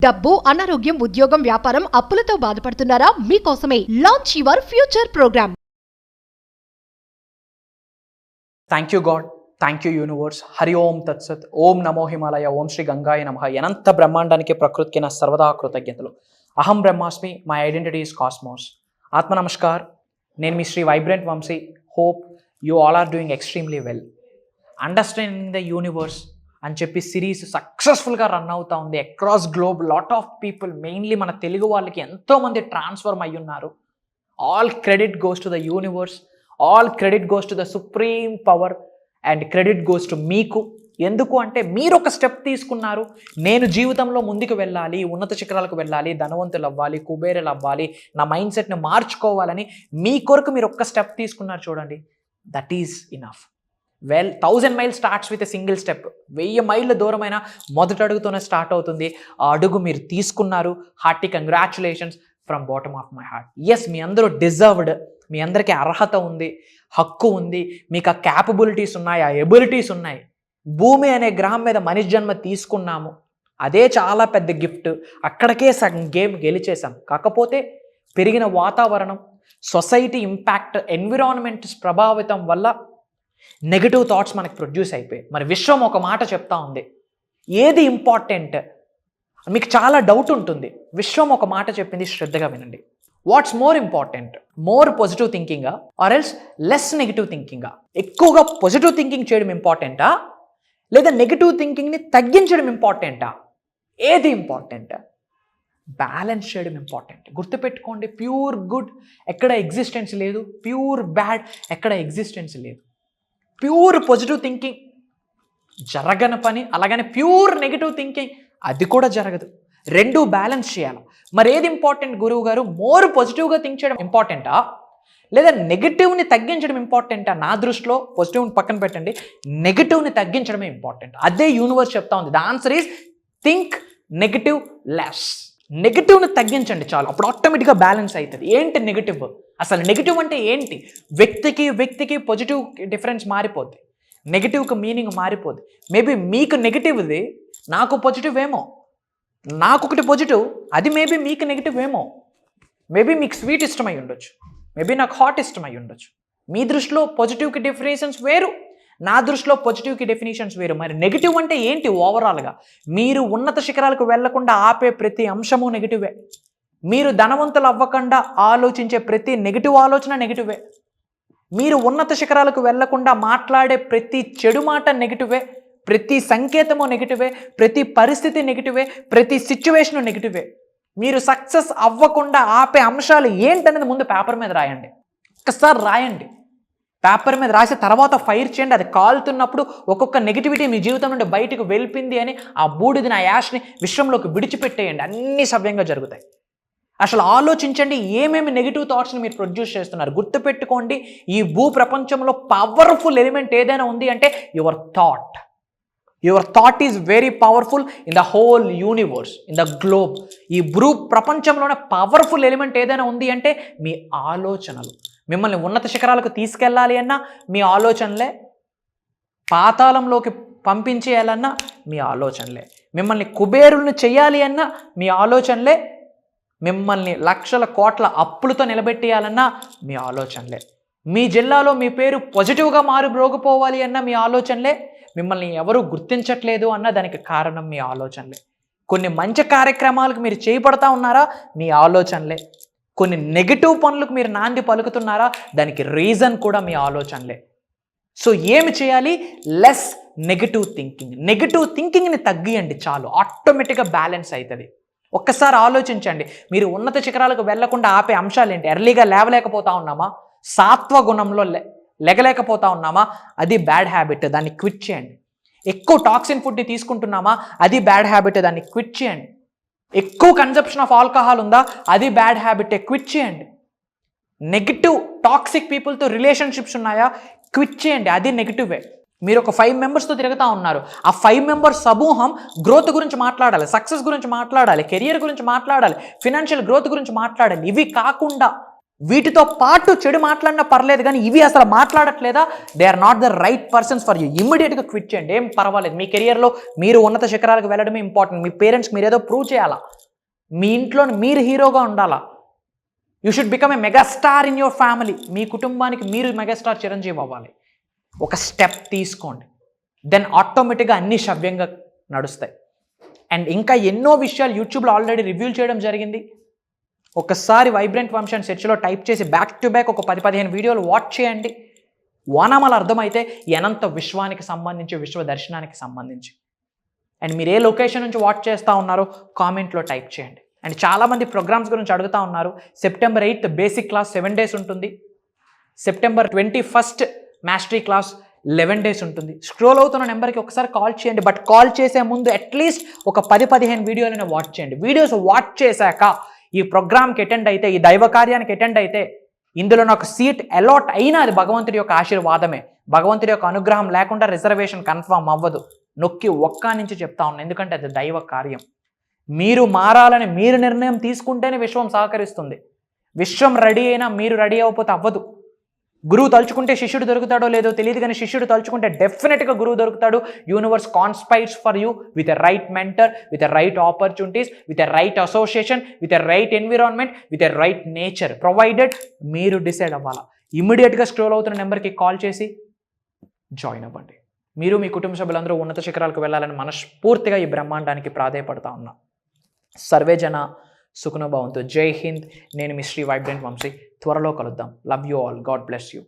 డబ్బు, అనారోగ్యం, ఉద్యోగం, వ్యాపారం, అప్పులతో బాధపడుతున్నారా? మీకోసమే launch your future programme. Thank you God, thank you universe. Hari Om తత్సత్. ఓం నమో హిమాలయ. ఓం శ్రీ గంగాయ నమః. అనంత బ్రహ్మాండానికి ప్రకృతికి నా సర్వదా కృతజ్ఞతలు. అహం బ్రహ్మాస్మి, మై ఐడెంటిటీ ఈస్ కాస్మోస్. ఆత్మ నమస్కార్. నేను మీ Sri vibrant Vamsi. Hope you all are doing extremely well. Understanding the universe అని చెప్పి సిరీస్ సక్సెస్ఫుల్గా రన్ అవుతూ ఉంది across globe. Lot of people, mainly మన తెలుగు వాళ్ళకి ఎంతోమంది ట్రాన్స్ఫర్మ్ అయ్యి ఉన్నారు. All credit goes to the universe, all credit goes to the supreme power and credit goes to మీకు. ఎందుకు అంటే మీరు ఒక స్టెప్ తీసుకున్నారు. నేను జీవితంలో ముందుకు వెళ్ళాలి, ఉన్నత శిఖరాలకు వెళ్ళాలి, ధనవంతులు అవ్వాలి, కుబేరులు అవ్వాలి, నా మైండ్ సెట్ని మార్చుకోవాలని మీ కొరకు మీరు ఒక్క స్టెప్ తీసుకున్నారు. చూడండి, that is enough. 1000 miles starts with a single step. 1000 మైళ్ళ దూరమైన మొదటి అడుగుతోనే స్టార్ట్ అవుతుంది. ఆ అడుగు మీరు తీసుకున్నారు. Hearty congratulations from bottom of my heart. Yes, మీ అందరూ డిజర్వ్డ్. మీ అందరికీ అర్హత ఉంది, హక్కు ఉంది, మీకు ఆ క్యాపబిలిటీస్ ఉన్నాయి, ఆ ఎబిలిటీస్ ఉన్నాయి. భూమి అనే గ్రహం మీద మనిషి జన్మ తీసుకున్నాము, అదే చాలా పెద్ద గిఫ్ట్. అక్కడికే సగం గేమ్ గెలిచేసాం. కాకపోతే పెరిగిన వాతావరణం, సొసైటీ ఇంపాక్ట్, ఎన్విరాన్మెంట్ ప్రభావితం వల్ల నెగటివ్ థాట్స్ మనకు ప్రొడ్యూస్ అయిపోయాయి. మరి విశ్వం ఒక మాట చెప్తా ఉంది, ఏది ఇంపార్టెంట్? మీకు చాలా డౌట్ ఉంటుంది. విశ్వం ఒక మాట చెప్పింది, శ్రద్ధగా వినండి. What's more important? More positive థింకింగా ఆర్ ఎల్స్ లెస్ నెగిటివ్ థింకింగా? ఎక్కువగా పాజిటివ్ థింకింగ్ చేయడం ఇంపార్టెంటా, లేదా నెగిటివ్ థింకింగ్ని తగ్గించడం ఇంపార్టెంటా? ఏది ఇంపార్టెంట్? బ్యాలెన్స్ చేయడం ఇంపార్టెంట్. గుర్తుపెట్టుకోండి, ప్యూర్ గుడ్ ఎక్కడ ఎగ్జిస్టెన్స్ లేదు, ప్యూర్ బ్యాడ్ ఎక్కడ ఎగ్జిస్టెన్స్ లేదు. ప్యూర్ పాజిటివ్ థింకింగ్ జరగని పని, అలాగని ప్యూర్ నెగిటివ్ థింకింగ్ అది కూడా జరగదు. రెండు బ్యాలెన్స్ చేయాలి. మరి ఏది ఇంపార్టెంట్ గురువు గారు? మోర్ పాజిటివ్గా థింక్ చేయడం ఇంపార్టెంటా, లేదా నెగిటివ్ని తగ్గించడం ఇంపార్టెంటా? నా దృష్టిలో పాజిటివ్ని పక్కన పెట్టండి, నెగిటివ్ని తగ్గించడమే ఇంపార్టెంట్. అదే యూనివర్స్ చెప్తా ఉంది. The answer is think negative less. నెగిటివ్ని తగ్గించండి చాలు, అప్పుడు ఆటోమేటిక్గా బ్యాలెన్స్ అవుతుంది. ఏంటి నెగిటివ్? అసలు నెగిటివ్ అంటే ఏంటి? వ్యక్తికి పాజిటివ్ డిఫరెన్స్ మారిపోద్ది, నెగిటివ్కి మీనింగ్ మారిపోద్ది. మేబీ మీకు నెగిటివ్ది నాకు పాజిటివ్ ఏమో, నాకు ఒకటి పాజిటివ్ అది మేబీ మీకు నెగిటివ్ ఏమో. మేబీ మీకు స్వీట్ ఇష్టమై ఉండొచ్చు, మేబీ నాకు హాట్ ఇష్టమై ఉండొచ్చు. మీ దృష్టిలో పాజిటివ్కి డెఫినేషన్స్ వేరు, నా దృష్టిలో పాజిటివ్కి డెఫినేషన్స్ వేరు. మరి నెగిటివ్ అంటే ఏంటి? ఓవరాల్గా మీరు ఉన్నత శిఖరాలకు వెళ్లకుండా ఆపే ప్రతి అంశము నెగిటివే. మీరు ధనవంతులు అవ్వకుండా ఆలోచించే ప్రతి నెగిటివ్ ఆలోచన నెగిటివే. మీరు ఉన్నత శిఖరాలకు వెళ్లకుండా మాట్లాడే ప్రతి చెడు మాట నెగిటివే. ప్రతి సంకేతము నెగిటివే, ప్రతి పరిస్థితి నెగిటివే, ప్రతి సిచ్యువేషన్ నెగిటివే. మీరు సక్సెస్ అవ్వకుండా ఆపే అంశాలు ఏంటనేది ముందు పేపర్ మీద రాయండి. ఒక్కసారి రాయండి, పేపర్ మీద రాసి తర్వాత ఫైర్ చేయండి. అది కాలుతున్నప్పుడు ఒక్కొక్క నెగిటివిటీ మీ జీవితం నుండి బయటకు వెళ్ళింది అని ఆ బూడిదని, ఆ యాష్ని విశ్వంలోకి విడిచిపెట్టేయండి. అన్నీ సవ్యంగా జరుగుతాయి. అసలు ఆలోచించండి, ఏమేమి నెగిటివ్ థాట్స్ని మీరు ప్రొడ్యూస్ చేస్తున్నారు. గుర్తుపెట్టుకోండి, ఈ భూ ప్రపంచంలో పవర్ఫుల్ ఎలిమెంట్ ఏదైనా ఉంది అంటే your thought. Your thought is very powerful in the whole universe, in the globe. ఈ భూ ప్రపంచంలోనే పవర్ఫుల్ ఎలిమెంట్ ఏదైనా ఉంది అంటే మీ ఆలోచనలు. మిమ్మల్ని ఉన్నత శిఖరాలకు తీసుకెళ్ళాలి అన్నా మీ ఆలోచనలే, పాతాళంలోకి పంపించేయాలన్నా మీ ఆలోచనలే, మిమ్మల్ని కుబేరులను చేయాలి అన్నా మీ ఆలోచనలే, మిమ్మల్ని లక్షల కోట్ల అప్పులతో నిలబెట్టేయాలన్నా మీ ఆలోచనలే, మీ జిల్లాలో మీ పేరు పాజిటివ్గా మారుబ్రోగిపోవాలి అన్న మీ ఆలోచనలే, మిమ్మల్ని ఎవరు గుర్తించట్లేదు అన్న దానికి కారణం మీ ఆలోచనలే. కొన్ని మంచి కార్యక్రమాలకు మీరు చేపడతా ఉన్నారా? మీ ఆలోచనలే. కొన్ని నెగిటివ్ పనులకు మీరు నాంది పలుకుతున్నారా? దానికి రీజన్ కూడా మీ ఆలోచనలే. సో ఏమి చేయాలి? Less negative thinking. నెగిటివ్ థింకింగ్ని తగ్గియండి చాలు, ఆటోమేటిక్గా బ్యాలెన్స్ అవుతుంది. ఒక్కసారి ఆలోచించండి, మీరు ఉన్నత శిఖరాలకు వెళ్లకుండా ఆపే అంశాలు ఏంటి? ఎర్లీగా లేవలేకపోతా ఉన్నామా? సాత్వ గుణంలో లెగలేకపోతా ఉన్నామా? అది బ్యాడ్ హ్యాబిట్, దాన్ని క్విట్ చేయండి. ఎక్కువ టాక్సిన్ ఫుడ్ని తీసుకుంటున్నామా? అది బ్యాడ్ హ్యాబిట్, దాన్ని క్విట్ చేయండి. ఎక్కువ కన్జప్షన్ ఆఫ్ ఆల్కహాల్ ఉందా? అది బ్యాడ్ హ్యాబిట్, క్విట్ చేయండి. నెగిటివ్ టాక్సిక్ పీపుల్తో రిలేషన్షిప్స్ ఉన్నాయా? క్విట్ చేయండి, అది నెగిటివే. మీరు ఒక 5 మెంబర్స్తో తిరుగుతూ ఉన్నారు, ఆ 5 మెంబర్స్ సమూహం గ్రోత్ గురించి మాట్లాడాలి, సక్సెస్ గురించి మాట్లాడాలి, కెరియర్ గురించి మాట్లాడాలి, ఫినాన్షియల్ గ్రోత్ గురించి మాట్లాడాలి. ఇవి కాకుండా వీటితో పాటు చెడు మాట్లాడినా పర్లేదు, కానీ ఇవి అసలు మాట్లాడట్లేదా, they are not the right persons for you. ఇమ్మీడియట్గా క్విట్ చేయండి, ఏం పర్వాలేదు. మీ కెరియర్లో మీరు ఉన్నత శిఖరాలకు వెళ్ళడమే ఇంపార్టెంట్. మీ పేరెంట్స్కి మీరు ఏదో ప్రూవ్ చేయాలా, మీ ఇంట్లో మీరు హీరోగా ఉండాలా. You should become a megastar in your family. మీ కుటుంబానికి మీరు మెగాస్టార్ చిరంజీవి అవ్వాలి. ఒక స్టెప్ తీసుకోండి, దెన్ ఆటోమేటిక్గా అన్ని సవ్యంగా నడుస్తాయి. అండ్ ఇంకా ఎన్నో విషయాలు యూట్యూబ్లో ఆల్రెడీ రివ్యూలు చేయడం జరిగింది. ఒకసారి వైబ్రెంట్ వంశీ అని సెర్చ్లో టైప్ చేసి బ్యాక్ టు బ్యాక్ ఒక 10-15 వీడియోలు వాచ్ చేయండి. వానామాల అర్థమైతే అనంత విశ్వానికి సంబంధించి, విశ్వ దర్శనానికి సంబంధించి. అండ్ మీరు ఏ లొకేషన్ నుంచి వాచ్ చేస్తూ ఉన్నారో కామెంట్లో టైప్ చేయండి. అండ్ చాలామంది ప్రోగ్రామ్స్ గురించి అడుగుతూ ఉన్నారు. September 8th basic class 7 days ఉంటుంది. September 21st mastery class 11 days ఉంటుంది. స్క్రోల్ అవుతున్న నెంబర్కి ఒకసారి కాల్ చేయండి. బట్ కాల్ చేసే ముందు అట్లీస్ట్ ఒక 10-15 వీడియోలైనా వాచ్ చేయండి. వీడియోస్ వాచ్ చేశాక ఈ ప్రోగ్రామ్కి అటెండ్ అయితే, ఈ దైవ కార్యానికి అటెండ్ అయితే, ఇందులో నాకు సీట్ అలాట్ అయినా అది భగవంతుడి యొక్క ఆశీర్వాదమే. భగవంతుడి యొక్క అనుగ్రహం లేకుండా రిజర్వేషన్ కన్ఫర్మ్ అవ్వదు. నొక్కి ఒక్క నుంచి చెప్తా ఉన్నాను, ఎందుకంటే అది దైవ కార్యం. మీరు మారాలని మీరు నిర్ణయం తీసుకుంటేనే విశ్వం సహకరిస్తుంది. విశ్వం రెడీ అయినా మీరు రెడీ అవ్వకపోతే అవ్వదు. గురువు తలుచుకుంటే శిష్యుడు దొరుకుతాడో లేదో తెలియదు, కానీ శిష్యుడు తలుచుకుంటే డెఫినెట్గా గురువు దొరుకుతాడు. Universe conspires for you with a right mentor, with a right opportunities, with a right association, with a right environment, with a right nature provided. మీరు డిసైడ్ అవ్వాలా. ఇమ్మీడియట్గా స్క్రోల్ అవుతున్న నెంబర్కి కాల్ చేసి జాయిన్ అవ్వండి. మీరు మీ కుటుంబ సభ్యులందరూ ఉన్నత శిఖరాలకు వెళ్ళాలని మనస్ఫూర్తిగా ఈ బ్రహ్మాండానికి ప్రాధేయపడతా ఉన్నా. సర్వే జన సుఖనో భవంతు. జై హింద్. నేను మీ శ్రీ వైబ్రెంట్ వంశీ. త్వరలో కలుద్దాం. Love you all. God bless you.